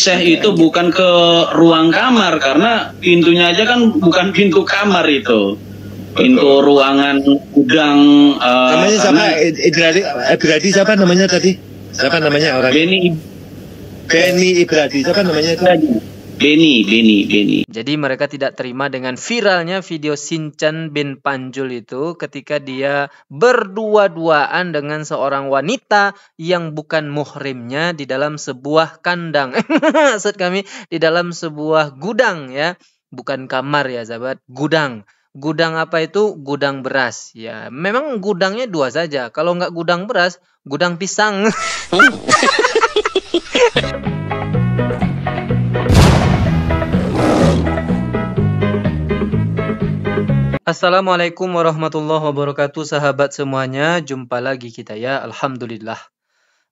Syekh itu bukan ke ruang kamar, karena pintunya aja kan bukan pintu kamar itu. Pintu ruangan gudang. Namanya siapa? Ibradi siapa namanya tadi? Siapa namanya orang? Beni Ibradi. Siapa namanya itu? Beni. Jadi mereka tidak terima dengan viralnya video Shinchan bin Panjul itu ketika dia berdua-duaan dengan seorang wanita yang bukan muhrimnya di dalam sebuah kandang. Maksud kami di dalam sebuah gudang ya. Bukan kamar ya sahabat, gudang. Gudang apa itu? Gudang beras. Ya, memang gudangnya dua saja. Kalau nggak gudang beras, gudang pisang. Assalamualaikum warahmatullahi wabarakatuh sahabat semuanya. Jumpa lagi kita ya. Alhamdulillah.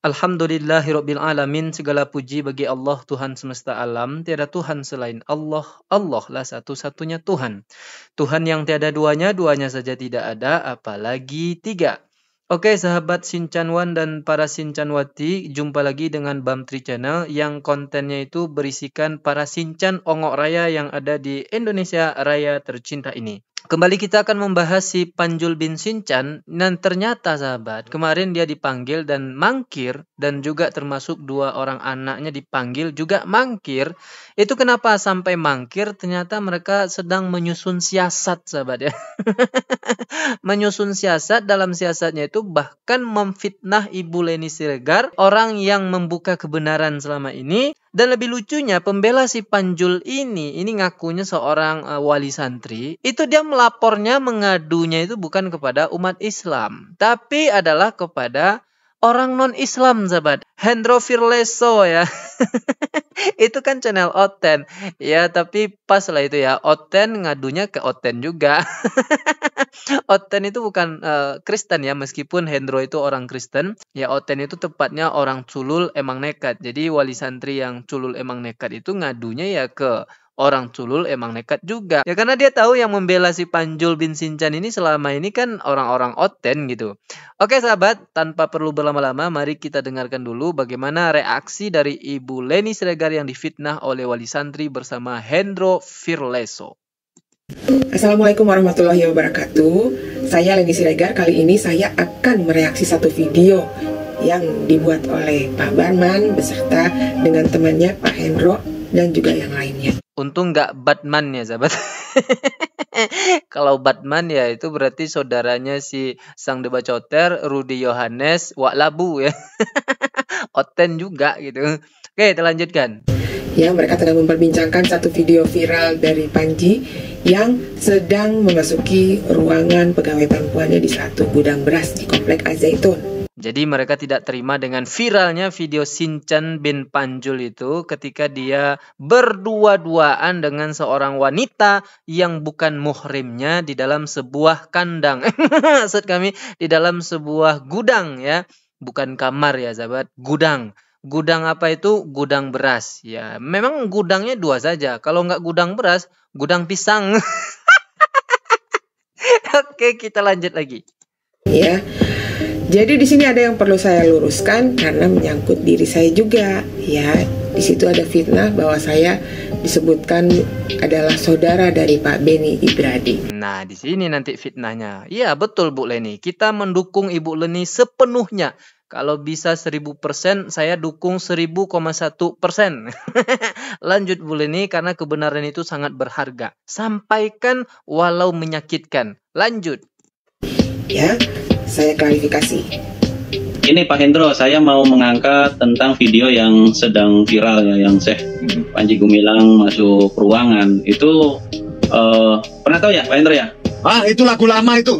Alhamdulillahirabbil alamin. Segala puji bagi Allah Tuhan semesta alam. Tiada Tuhan selain Allah. Allah lah satu-satunya Tuhan. Tuhan yang tiada duanya, duanya saja tidak ada, apalagi tiga. Oke sahabat Shinchanwan dan para Shinchanwati, jumpa lagi dengan Bamtri Channel yang kontennya itu berisikan para Shinchan ongok raya yang ada di Indonesia Raya tercinta ini. Kembali kita akan membahas si Panjul bin Shinchan, dan ternyata sahabat, kemarin dia dipanggil dan mangkir, dan juga termasuk dua orang anaknya dipanggil juga mangkir. Itu kenapa sampai mangkir? Ternyata mereka sedang menyusun siasat sahabat ya. Menyusun siasat, dalam siasatnya itu bahkan memfitnah Ibu Leni Siregar, orang yang membuka kebenaran selama ini. Dan lebih lucunya pembela si Panjul ini ngakunya seorang wali santri. Itu dia melapornya, mengadunya itu bukan kepada umat Islam, tapi adalah kepada orang non-Islam sahabat. Hendro Firleso ya. Itu kan channel Oten. Ya tapi pas lah itu ya. Oten ngadunya ke Oten juga. Oten itu bukan Kristen ya. Meskipun Hendro itu orang Kristen. Ya Oten itu tepatnya orang culul emang nekat. Jadi wali santri yang culul emang nekat itu ngadunya ya ke orang culul emang nekat juga. Ya karena dia tahu yang membela si Panjul bin Shinchan ini selama ini kan orang-orang Oten gitu. Oke sahabat, tanpa perlu berlama-lama, mari kita dengarkan dulu bagaimana reaksi dari Ibu Leni Siregar yang difitnah oleh wali santri bersama Hendro Firleso. Assalamualaikum warahmatullahi wabarakatuh. Saya Leni Siregar. Kali ini saya akan mereaksi satu video yang dibuat oleh Pak Barman beserta dengan temannya Pak Hendro dan juga yang lainnya. Untung nggak Batman ya sahabat. Kalau Batman ya itu berarti saudaranya si Sang Debacoter, Rudy Yohanes, Wak Labu ya. Oten juga gitu. Oke kita lanjutkan. Ya, mereka sedang memperbincangkan satu video viral dari Panji yang sedang memasuki ruangan pegawai perempuannya di satu gudang beras di Komplek Al-Zaitun. Jadi mereka tidak terima dengan viralnya video Shinchan bin Panjul itu ketika dia berdua-duaan dengan seorang wanita yang bukan muhrimnya di dalam sebuah kandang. Maksud kami di dalam sebuah gudang ya. Bukan kamar ya sahabat, gudang. Gudang apa itu? Gudang beras. Ya, memang gudangnya dua saja. Kalau nggak gudang beras, gudang pisang. Oke, kita lanjut lagi. Ya. Jadi di sini ada yang perlu saya luruskan karena menyangkut diri saya juga, ya. Di situ ada fitnah bahwa saya disebutkan adalah saudara dari Pak Beni Ibradi. Nah, di sini nanti fitnahnya. Iya, betul Bu Leni. Kita mendukung Ibu Leni sepenuhnya. Kalau bisa 1000%, saya dukung 1000,1%. Lanjut Bu Leni, karena kebenaran itu sangat berharga. Sampaikan walau menyakitkan. Lanjut. Ya. Saya klarifikasi. Ini Pak Hendro, saya mau mengangkat tentang video yang sedang viral ya, yang Syekh Panji Gumilang masuk ruangan. Itu pernah tahu ya Pak Hendro ya? Ah, itu lagu lama itu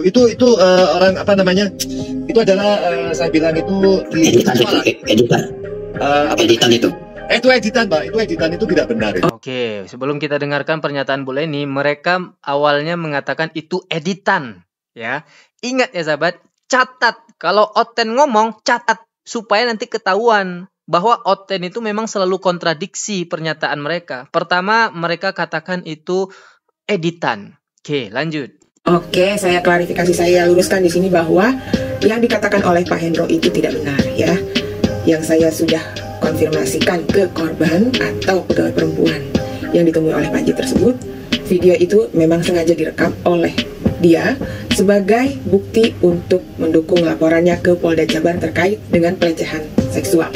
orang apa namanya? Itu adalah saya bilang itu editan itu. Itu editan Pak, itu editan itu tidak benar. Oke, sebelum kita dengarkan pernyataan Bu Leni, mereka awalnya mengatakan itu editan ya. Ingat ya sahabat, catat, kalau Oten ngomong, catat, supaya nanti ketahuan bahwa Oten itu memang selalu kontradiksi pernyataan mereka. Pertama, mereka katakan itu editan. Oke, lanjut. Oke, saya klarifikasi, saya luruskan di sini bahwa yang dikatakan oleh Pak Hendro itu tidak benar ya. Yang saya sudah konfirmasikan ke korban atau pegawai perempuan yang ditemui oleh Panji tersebut. Video itu memang sengaja direkam oleh dia sebagai bukti untuk mendukung laporannya ke Polda Jabar terkait dengan pelecehan seksual.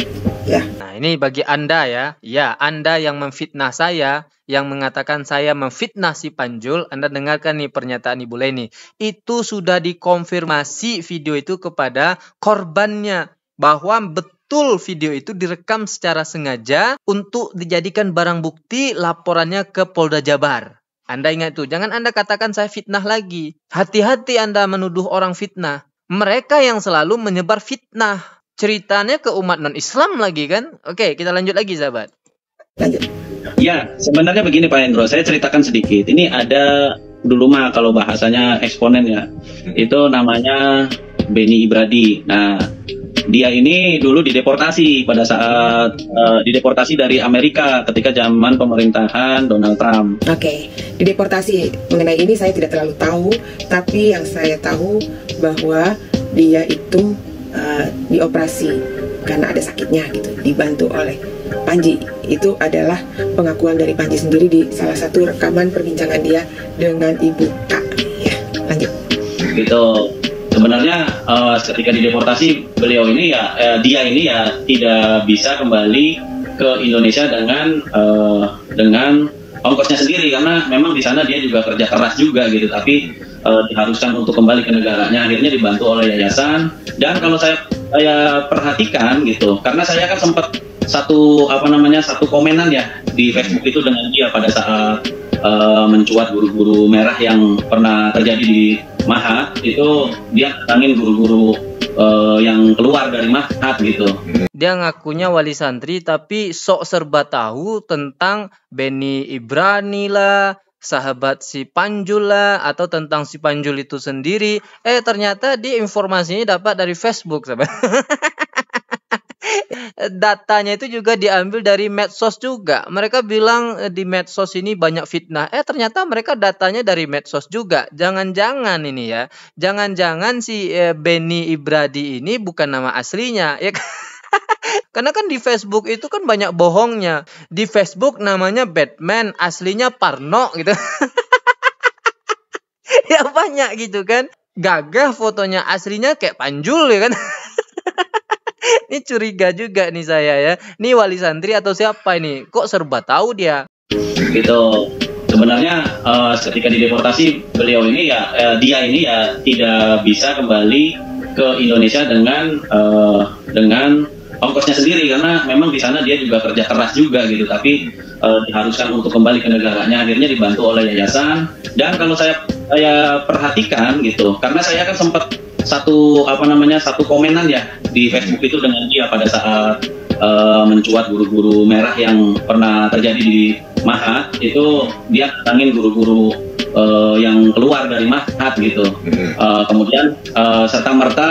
Ya. Nah, ini bagi Anda ya, Anda yang memfitnah saya, yang mengatakan saya memfitnah si Panjul, Anda dengarkan nih pernyataan Ibu Leni. Itu sudah dikonfirmasi video itu kepada korbannya, bahwa betul video itu direkam secara sengaja untuk dijadikan barang bukti laporannya ke Polda Jabar. Anda ingat itu, jangan Anda katakan saya fitnah lagi. Hati-hati Anda menuduh orang fitnah. Mereka yang selalu menyebar fitnah. Ceritanya ke umat non-Islam lagi kan? Oke, kita lanjut lagi sahabat. Lanjut. Ya, sebenarnya begini Pak Hendro, saya ceritakan sedikit. Ini ada dulu mah kalau bahasanya eksponen ya, itu namanya Benny Ibradi. Nah, dia ini dulu dideportasi pada saat dideportasi dari Amerika ketika zaman pemerintahan Donald Trump. Oke, dideportasi mengenai ini saya tidak terlalu tahu, tapi yang saya tahu bahwa dia itu dioperasi karena ada sakitnya gitu, dibantu oleh Panji. Itu adalah pengakuan dari Panji sendiri di salah satu rekaman perbincangan dia dengan Ibu K. Ya, lanjut. Gitu. Sebenarnya ketika dideportasi beliau ini dia ini tidak bisa kembali ke Indonesia dengan ongkosnya sendiri, karena memang di sana dia juga kerja keras juga gitu, tapi diharuskan untuk kembali ke negaranya. Akhirnya dibantu oleh yayasan. Dan kalau saya perhatikan gitu, karena saya kan sempat satu komenan ya di Facebook itu dengan dia pada saat mencuat guru-guru merah yang pernah terjadi di Mahat. Itu dia datangin guru-guru yang keluar dari Mahat gitu. Dia ngakunya wali santri tapi sok serba tahu tentang Benny Ibrani lah, sahabat si Panjul lah, atau tentang si Panjul itu sendiri. Ternyata dia informasinya dapat dari Facebook sahabat. Datanya itu juga diambil dari medsos juga. Mereka bilang di medsos ini banyak fitnah. Ternyata mereka datanya dari medsos juga. Jangan-jangan ini ya. Jangan-jangan si Benny Ibradi ini bukan nama aslinya. Ya. Karena kan di Facebook itu kan banyak bohongnya. Di Facebook namanya Batman, aslinya Parno gitu. Ya banyak gitu kan. Gagah fotonya, aslinya kayak Panjul ya kan. Ini curiga juga nih saya ya. Ini wali santri atau siapa ini? Kok serba tahu dia? Gitu. Sebenarnya ketika dideportasi beliau ini dia ini tidak bisa kembali ke Indonesia dengan ongkosnya sendiri, karena memang di sana dia juga kerja keras juga gitu, tapi diharuskan untuk kembali ke negaranya. Akhirnya dibantu oleh yayasan. Dan kalau saya perhatikan gitu, karena saya kan sempat satu komenan ya di Facebook itu dengan dia pada saat mencuat guru-guru merah yang pernah terjadi di Mahat. Itu dia datangin guru-guru yang keluar dari Mahat gitu. Kemudian serta merta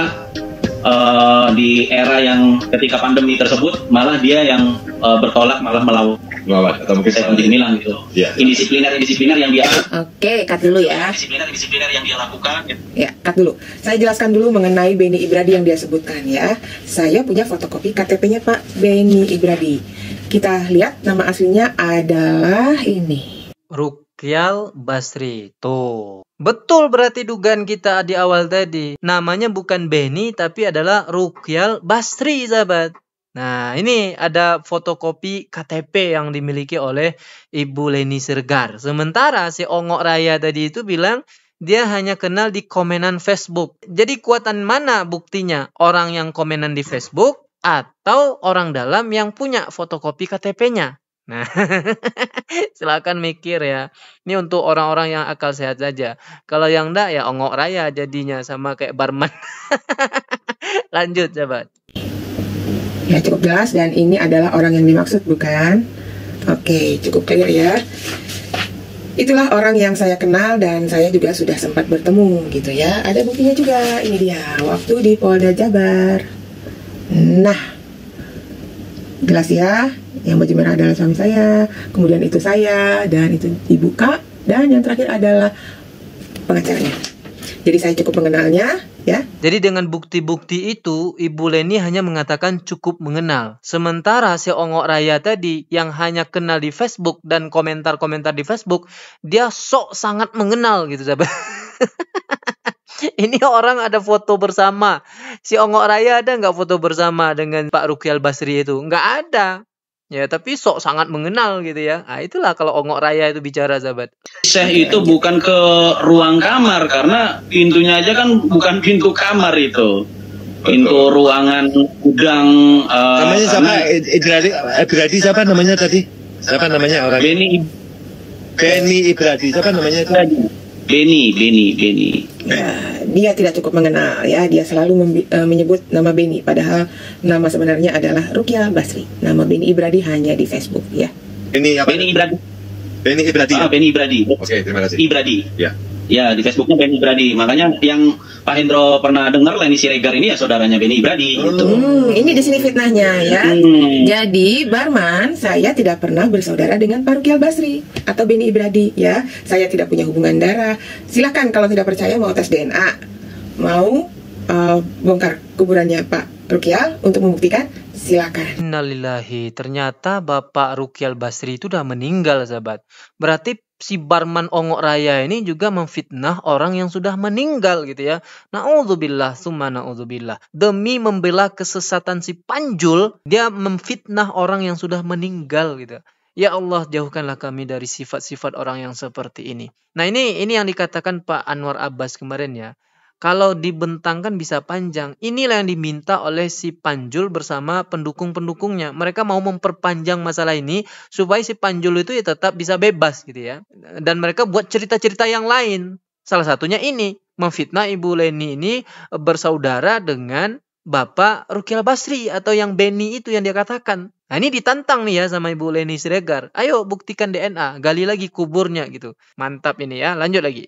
di era yang ketika pandemi tersebut malah dia yang bertolak, malah melawan atau mungkin saya bilang gitu. Yeah. Indisipliner yang dia. Oke, cut dulu ya. Indisipliner yang dia lakukan. Ya, cut dulu. Saya jelaskan dulu mengenai Benny Ibradi yang dia sebutkan ya. Saya punya fotokopi KTP-nya Pak Benny Ibradi. Kita lihat nama aslinya adalah ini. Rukyal Basri. Tuh. Betul berarti dugaan kita di awal tadi. Namanya bukan Benny tapi adalah Rukyal Basri, sahabat. Nah, ini ada fotokopi KTP yang dimiliki oleh Ibu Leni Siregar. Sementara si Ongok Raya tadi itu bilang dia hanya kenal di komenan Facebook. Jadi kuatan mana buktinya? Orang yang komenan di Facebook atau orang dalam yang punya fotokopi KTP-nya? Nah, silakan mikir ya. Ini untuk orang-orang yang akal sehat saja. Kalau yang enggak ya Ongok Raya jadinya, sama kayak barman. Lanjut, sahabat. Ya, cukup jelas dan ini adalah orang yang dimaksud, bukan? Oke, cukup clear ya. Itulah orang yang saya kenal dan saya juga sudah sempat bertemu gitu ya. Ada buktinya juga, ini dia, waktu di Polda Jabar. Nah, jelas ya, yang baju merah adalah suami saya, kemudian itu saya, dan itu Ibu K, dan yang terakhir adalah pengacaranya. Jadi saya cukup mengenalnya, ya. Jadi dengan bukti-bukti itu, Ibu Leni hanya mengatakan cukup mengenal. Sementara si Ongok Raya tadi yang hanya kenal di Facebook dan komentar-komentar di Facebook, dia sok sangat mengenal gitu, sahabat. Ini orang ada foto bersama. Si Ongok Raya ada nggak foto bersama dengan Pak Rukyal Basri itu? Nggak ada. Ya, tapi sok sangat mengenal gitu ya. Nah, itulah kalau Ongok Raya itu bicara, sahabat. Syekh itu bukan ke ruang kamar karena pintunya aja kan bukan pintu kamar itu. Pintu ruangan gudang. Namanya siapa? Ibradi siapa namanya tadi? Siapa namanya orang? Beni Ibradi. Siapa namanya itu? Beni. Ya, dia tidak cukup mengenal ya. Dia selalu menyebut nama Beni, padahal nama sebenarnya adalah Rukyal Basri. Nama Beni Ibradi hanya di Facebook ya. Beni Ibradi. Beni Ibradi. Oke, terima kasih. Ibradi. Ya. Ya, di Facebooknya Beni Ibradi. Makanya yang Pak Hendro pernah dengar Leni Siregar ini ya saudaranya Beni Ibradi gitu. Ini di sini fitnahnya ya. Jadi Barman, saya tidak pernah bersaudara dengan Pak Rukyal Basri atau Beni Ibradi ya. Saya tidak punya hubungan darah. Silakan kalau tidak percaya mau tes DNA, mau bongkar kuburannya Pak Rukyal untuk membuktikan, silakan. Innalillahi, ternyata Bapak Rukyal Basri itu udah meninggal, sahabat. Berarti si Barman Ongok Raya ini juga memfitnah orang yang sudah meninggal gitu ya. Na'udzubillah, summa na'udzubillah. Demi membela kesesatan si Panjul, dia memfitnah orang yang sudah meninggal gitu. Ya Allah, jauhkanlah kami dari sifat-sifat orang yang seperti ini. Nah, ini yang dikatakan Pak Anwar Abbas kemarin ya. Kalau dibentangkan bisa panjang. Inilah yang diminta oleh si Panjul bersama pendukung-pendukungnya. Mereka mau memperpanjang masalah ini supaya si Panjul itu ya tetap bisa bebas gitu ya. Dan mereka buat cerita-cerita yang lain. Salah satunya ini, memfitnah Ibu Leni ini bersaudara dengan Bapak Rukyal Basri atau yang Beni itu yang dia katakan. Nah, ini ditantang nih ya sama Ibu Leni Siregar. Ayo buktikan DNA, gali lagi kuburnya gitu. Mantap ini ya, lanjut lagi.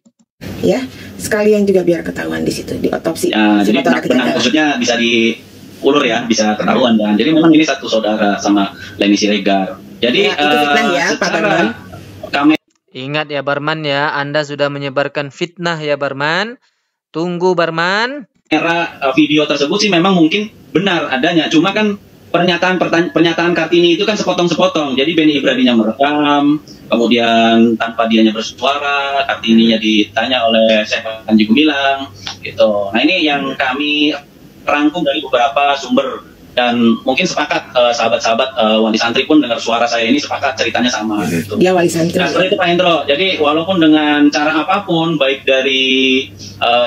Ya, sekalian juga biar ketahuan di situ di otopsi. Ya, jadi benar maksudnya bisa diulur ya, bisa ketahuan kan. Jadi memang ini satu saudara sama Leni Siregar. Jadi ya, itu fitnah ya, Pak Barman. Ingat ya Barman ya, Anda sudah menyebarkan fitnah ya Barman. Tunggu Barman. Video tersebut sih memang mungkin benar adanya, cuma kan pernyataan Kartini itu kan sepotong-sepotong. Jadi Beni Ibradinya merekam, kemudian tanpa dianya bersuara, Kartininya ditanya oleh Syekh Panji Gumilang, gitu. Nah, ini yang kami rangkum dari beberapa sumber dan mungkin sepakat sahabat-sahabat wali santri pun dengar suara saya ini sepakat ceritanya sama. Gitu. Ya, wali santri. Nah, seperti itu Pak Hendro. Jadi walaupun dengan cara apapun, baik dari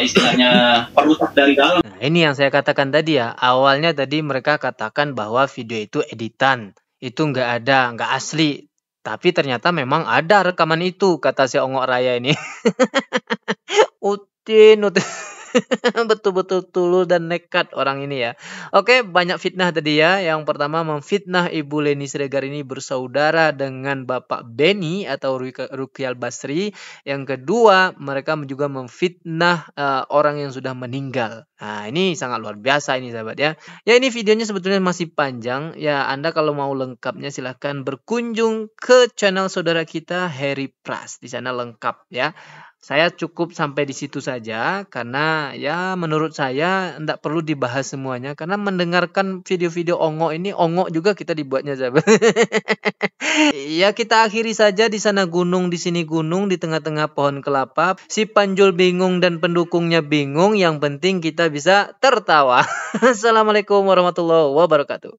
istilahnya perusak dari dalam. Nah, ini yang saya katakan tadi ya. Awalnya tadi mereka katakan bahwa video itu editan. Itu nggak ada, nggak asli. Tapi ternyata memang ada rekaman itu, kata si Ongok Raya ini. Utin. Betul-betul tulus dan nekat orang ini ya. Oke, banyak fitnah tadi ya. Yang pertama memfitnah Ibu Leni Siregar ini bersaudara dengan Bapak Beni atau Rukyal Basri. Yang kedua, mereka juga memfitnah orang yang sudah meninggal. Nah, ini sangat luar biasa ini sahabat ya. Ya, ini videonya sebetulnya masih panjang. Ya, Anda kalau mau lengkapnya silahkan berkunjung ke channel saudara kita Harry Pras. Di sana lengkap ya. Saya cukup sampai di situ saja karena ya menurut saya tidak perlu dibahas semuanya karena mendengarkan video-video ongok ini ongok juga kita dibuatnya sahabat. Ya kita akhiri saja di sana gunung di sini gunung di tengah-tengah pohon kelapa. Si Panjul bingung dan pendukungnya bingung, yang penting kita bisa tertawa. Assalamualaikum warahmatullahi wabarakatuh.